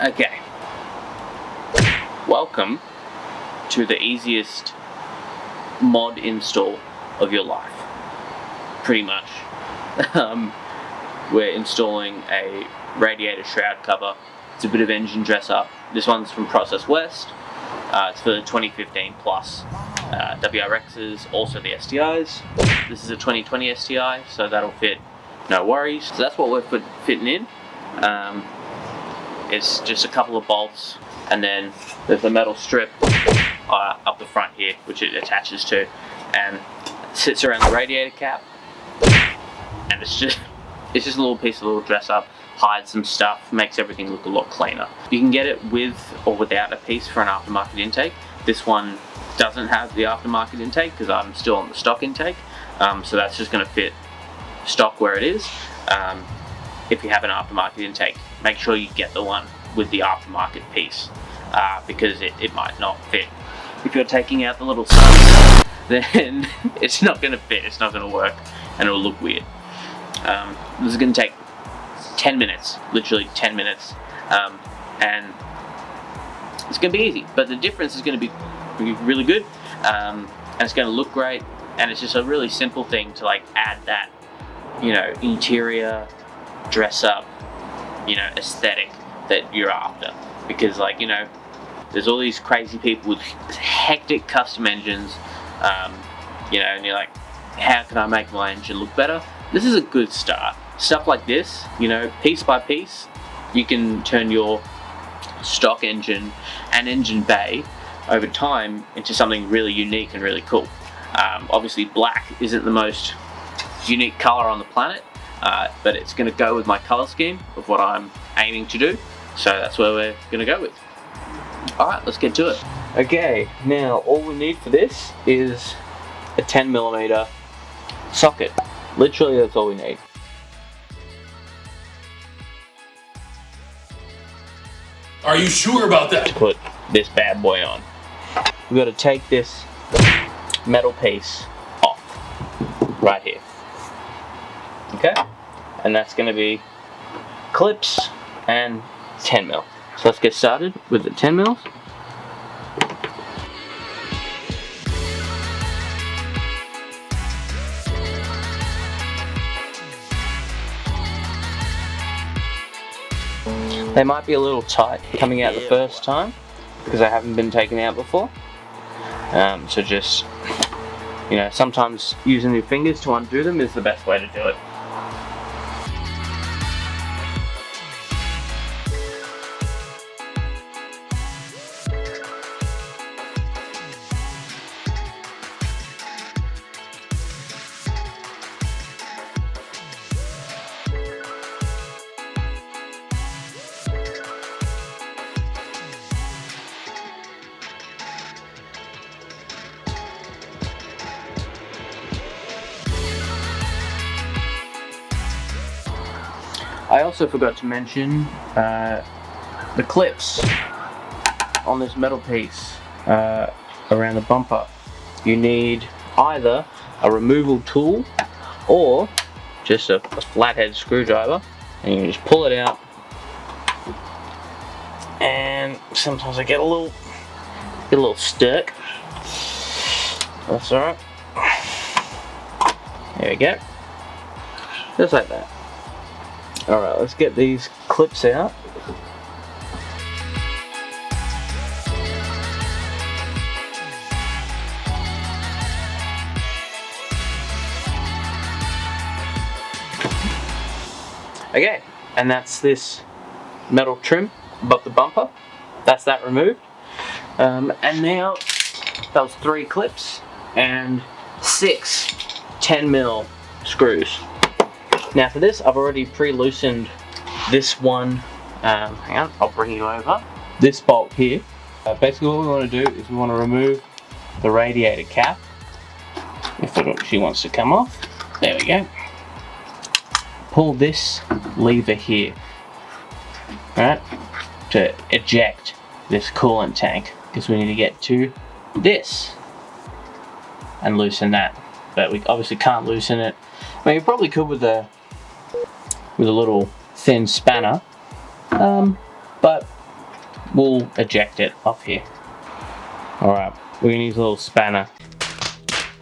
Okay. Welcome to the easiest mod install of your life. Pretty much. We're installing a Radiator Shroud cover. It's a bit of engine dress up. This one's from Process West. It's for the 2015 plus WRXs, also the STIs. This is a 2020 STI, so that'll fit, no worries. So that's what we're fitting in. It's just a couple of bolts, and then there's a metal strip up the front here, which it attaches to, and it sits around the radiator cap. And it's just a little piece of little dress up, hides some stuff, makes everything look a lot cleaner. You can get it with or without a piece for an aftermarket intake. This one doesn't have the aftermarket intake because I'm still on the stock intake, so that's just going to fit stock where it is. If you have an aftermarket intake, make sure you get the one with the aftermarket piece, because it might not fit. If you're taking out the little sun, then it's not going to fit, it's not going to work, and it'll look weird. This is going to take 10 minutes, literally 10 minutes, and it's going to be easy, but the difference is going to be really good, and it's going to look great, and it's just a really simple thing to like add that, interior dress up, aesthetic that you're after. Because there's all these crazy people with hectic custom engines, and you're like, how can I make my engine look better? This is a good start. Stuff like this, piece by piece, you can turn your stock engine and engine bay over time into something really unique and really cool. Obviously black isn't the most unique color on the planet, but it's going to go with my color scheme of what I'm aiming to do, so that's where we're going to go with. Alright, let's get to it. Okay, now all we need for this is a 10mm socket. Literally, that's all we need. Are you sure about that? To put this bad boy on, we've got to take this metal piece off right here. Okay, and that's going to be clips and 10mm. So let's get started with the 10mm. They might be a little tight coming out the first time because they haven't been taken out before. So just, sometimes using your fingers to undo them is the best way to do it. I also forgot to mention the clips on this metal piece around the bumper. You need either a removal tool or just a flathead screwdriver, and you can just pull it out. And sometimes I get a little stuck. That's alright. There we go. Just like that. Alright, let's get these clips out. Okay, and that's this metal trim above the bumper. That's that removed. And now, that was 3 clips and 6 10mm screws. Now for this, I've already pre-loosened this one. Hang on, I'll bring you over. This bolt here. Basically what we want to do is we want to remove the radiator cap. If it actually wants to come off. There we go. Pull this lever here. Right? To eject this coolant tank. Because we need to get to this. And loosen that. But we obviously can't loosen it. I mean, you probably could with a little thin spanner, but we'll eject it off here. Alright, we're going to use a little spanner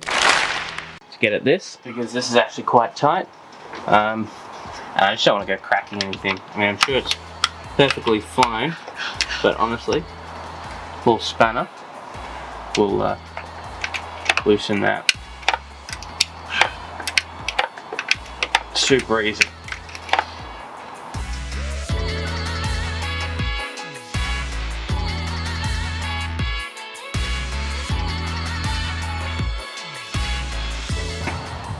to get at this, because this is actually quite tight. And I just don't want to go cracking anything. I mean, I'm sure it's perfectly fine, but honestly, a little spanner will loosen that. Super easy.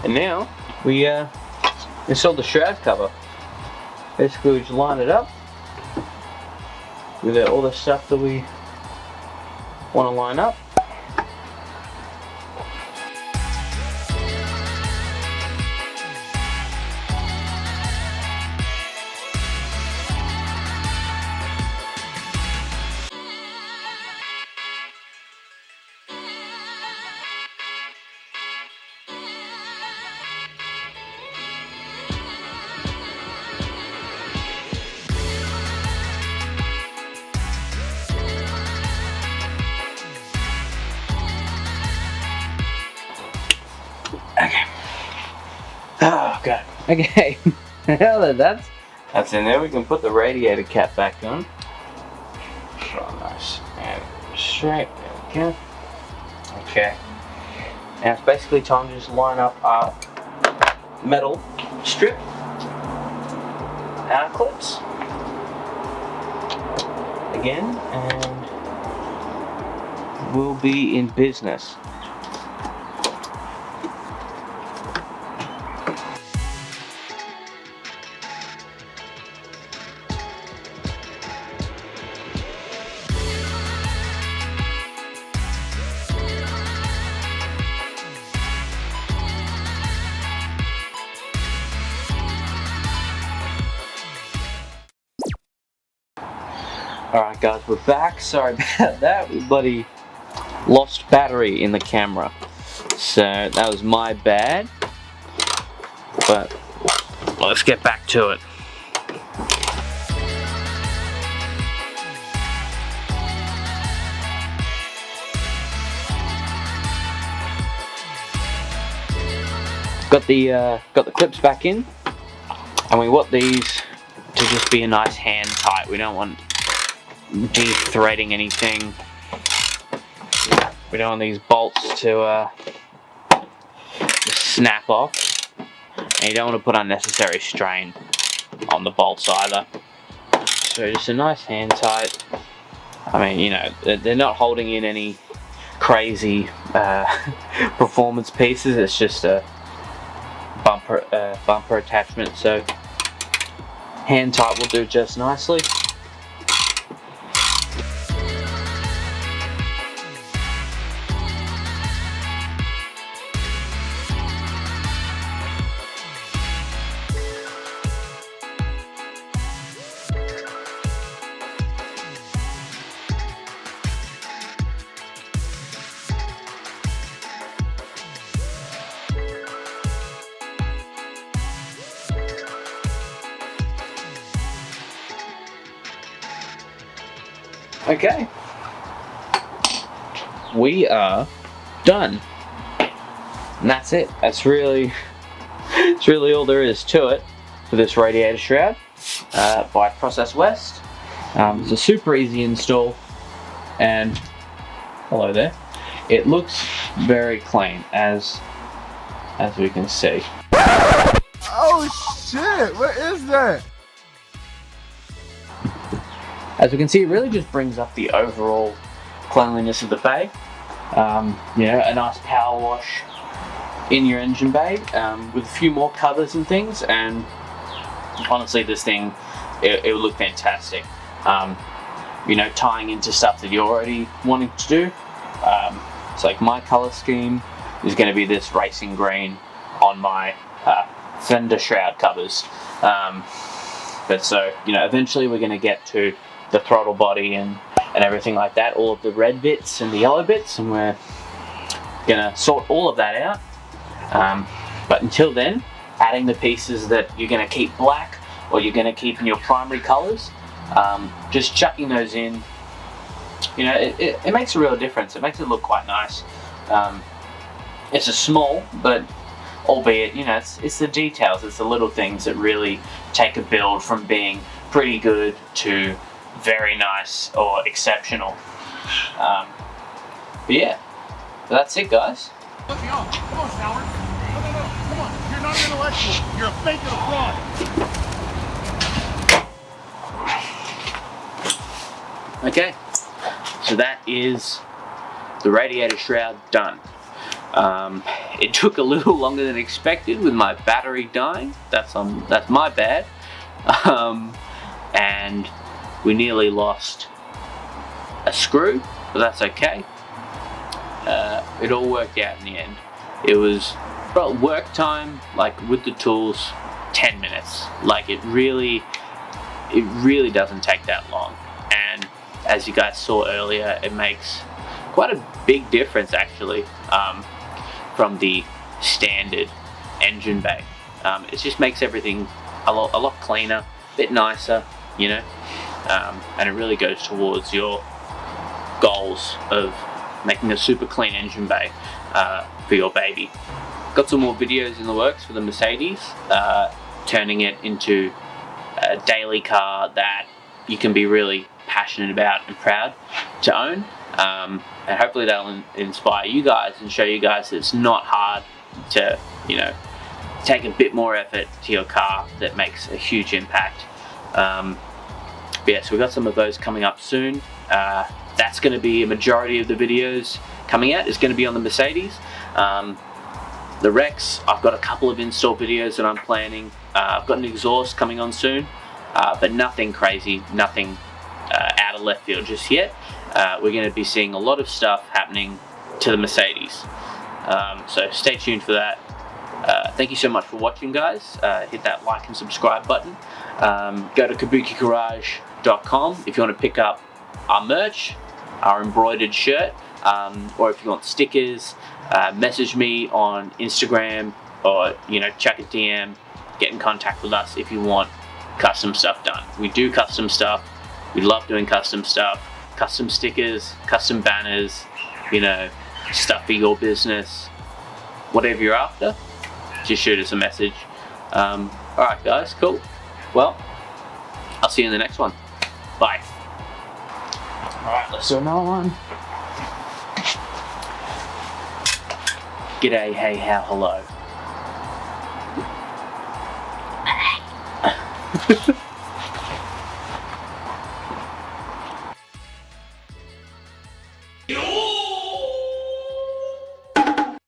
And now we installed the shroud cover. Basically, we just line it up with all the stuff that we want to line up. Okay. Oh god. Okay. Now that that's in there, we can put the radiator cap back on. Oh, nice and straight. There we go. Okay. Now it's basically time to just line up our metal strip and our clips again, and we'll be in business. Alright guys, we're back. Sorry about that. We bloody lost battery in the camera. So that was my bad. But let's get back to it. Got the clips back in, and we want these to just be a nice hand tight. We don't want de-threading anything. We don't want these bolts to just snap off, and you don't want to put unnecessary strain on the bolts either. So just a nice hand tight. I mean, you know, they're not holding in any crazy performance pieces. It's just a bumper attachment. So hand tight will do just nicely. Okay, we are done, and that's it. That's really all there is to it for this Radiator Shroud by Process West. It's a super easy install, and hello there. It looks very clean, as we can see. Oh shit! What is that? As we can see, it really just brings up the overall cleanliness of the bay. You know, a nice power wash in your engine bay with a few more covers and things, and honestly this thing, it will look fantastic. You know, tying into stuff that you're already wanting to do. It's like my color scheme is going to be this racing green on my fender shroud covers. But so, you know, eventually we're going to get to the throttle body and everything like that, all of the red bits and the yellow bits, and we're gonna sort all of that out. But until then, adding the pieces that you're gonna keep black or you're gonna keep in your primary colors, just chucking those in You know, it makes a real difference. It makes it look quite nice. It's a small, but albeit, you know, it's the details, it's the little things that really take a build from being pretty good to very nice or exceptional. But yeah, that's it, guys. Let me on. Come on, Sour. No. Come on. You're not an intellectual. You're a fake and a fraud. Okay, so that is the Radiator Shroud done. It took a little longer than expected with my battery dying. That's my bad. And we nearly lost a screw, but that's okay. It all worked out in the end. It was, well, work time, like with the tools, 10 minutes. Like it really doesn't take that long. And as you guys saw earlier, it makes quite a big difference actually from the standard engine bay. It just makes everything a lot cleaner, a bit nicer, you know, and it really goes towards your goals of making a super clean engine bay for your baby. Got some more videos in the works for the Mercedes, turning it into a daily car that you can be really passionate about and proud to own. And hopefully that'll inspire you guys and show you guys that it's not hard to, you know, take a bit more effort to your car that makes a huge impact. But yeah, so we've got some of those coming up soon. That's going to be a majority of the videos coming out. It's going to be on the Mercedes. The Rex, I've got a couple of install videos that I'm planning. I've got an exhaust coming on soon, but nothing crazy, nothing out of left field just yet. We're going to be seeing a lot of stuff happening to the Mercedes. So stay tuned for that. Thank you so much for watching, guys. Hit that like and subscribe button. Go to kabukigarage.com if you want to pick up our merch, our embroidered shirt, or if you want stickers, message me on Instagram, or, you know, check a DM, get in contact with us if you want custom stuff done. We do custom stuff. We love doing custom stuff. Custom stickers, custom banners, you know, stuff for your business, whatever you're after, just shoot us a message. Alright guys, cool. Well, I'll see you in the next one. Bye. Alright, let's do another one. G'day, hey, how, hello.